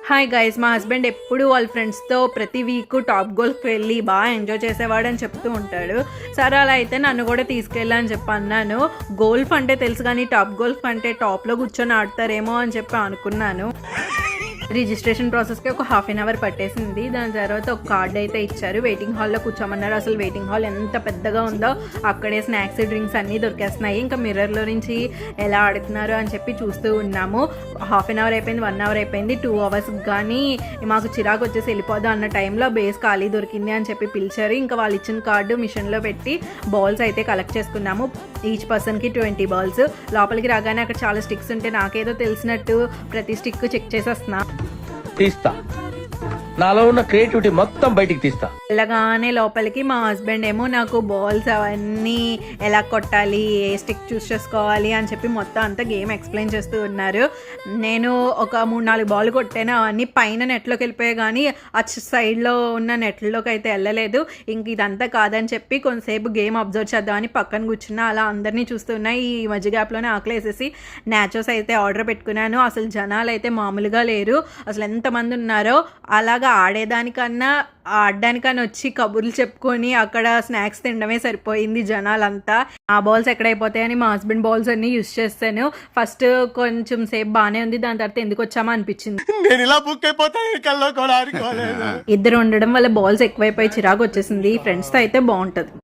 Hi guys, మా husband ఎప్పుడు వాళ్ళ ఫ్రెండ్స్తో ప్రతి వీక్ టాప్ గోల్ఫ్కి వెళ్ళి బాగా ఎంజాయ్ చేసేవాడు అని చెప్తూ ఉంటాడు. సరే అలా అయితే నన్ను కూడా తీసుకెళ్ళాలని చెప్పి అన్నాను. గోల్ఫ్ అంటే తెలుసు కానీ టాప్ గోల్ఫ్ అంటే టాప్లో కూర్చొని ఆడతారేమో అని చెప్పి అనుకున్నాను. రిజిస్ట్రేషన్ ప్రాసెస్కి ఒక హాఫ్ అన్ అవర్ పట్టేసింది. దాని తర్వాత ఒక కార్డ్ అయితే ఇచ్చారు. వెయిటింగ్ హాల్లో కూర్చోమన్నారు. అసలు వెయిటింగ్ హాల్ ఎంత పెద్దగా ఉందో, అక్కడే స్నాక్స్ డ్రింక్స్ అన్నీ దొరికేస్తున్నాయి. ఇంకా మిర్రర్లో నుంచి ఎలా ఆడుతున్నారు అని చెప్పి చూస్తూ ఉన్నాము. హాఫ్ అన్ అవర్ అయిపోయింది, 1 అవర్ అయిపోయింది, 2 అవర్స్ కానీ మాకు చిరాకు వచ్చేసి వెళ్ళిపోదాం అన్న టైంలో బేస్ ఖాళీ దొరికింది అని చెప్పి పిలిచారు. ఇంకా వాళ్ళు ఇచ్చిన కార్డు మిషన్లో పెట్టి బాల్స్ అయితే కలెక్ట్ చేసుకున్నాము. ఈచ్ పర్సన్కి 20 బాల్స్. లోపలికి రాగానే అక్కడ చాలా స్టిక్స్ ఉంటే నాకేదో తెలిసినట్టు ప్రతి స్టిక్ చెక్ చేసేస్తున్నా. తీస్తా, నాలో ఉన్న క్రియేటివిటీ మొత్తం బయటికి తీస్తా. వెళ్ళగానే లోపలికి మా హస్బెండ్ ఏమో నాకు బాల్స్ అవన్నీ ఎలా కొట్టాలి, ఏ స్టిక్ చూస్ చేసుకోవాలి అని చెప్పి మొత్తం అంతా గేమ్ ఎక్స్ప్లెయిన్ చేస్తూ ఉన్నారు. నేను ఒక 3-4 బాల్ కొట్టాను. అవన్నీ పైన నెట్లోకి వెళ్ళిపోయాయి కానీ ఆ సైడ్లో ఉన్న నెట్లోకి అయితే వెళ్ళలేదు. ఇంక ఇదంతా కాదని చెప్పి కొంతసేపు గేమ్ అబ్జర్వ్ చేద్దామని పక్కన కూర్చున్నా. అలా అందరినీ చూస్తున్నాయి. ఈ మధ్య గ్యాప్లోనే ఆకలి వేసేసి నాచోస్ అయితే ఆర్డర్ పెట్టుకున్నాను. అసలు జనాలు అయితే మామూలుగా లేరు. అసలు ఎంతమంది ఉన్నారో. అలాగా ఆడేదానికన్నా ఆడడానికని వచ్చి కబుర్లు చెప్పుకొని అక్కడ స్నాక్స్ తినడమే సరిపోయింది జనాలంతా. ఆ బాల్స్ ఎక్కడైపోతాయని మా హస్బెండ్ బాల్స్ అన్ని యూజ్ చేస్తాను. ఫస్ట్ కొంచెం సేపు బాగానే ఉంది, దాని తర్వాత ఎందుకు వచ్చామో అనిపించింది. ఇద్దరు ఉండడం వల్ల బాల్స్ ఎక్కువైపోయి చిరాకు వచ్చేసింది. ఫ్రెండ్స్తో అయితే బాగుంటుంది.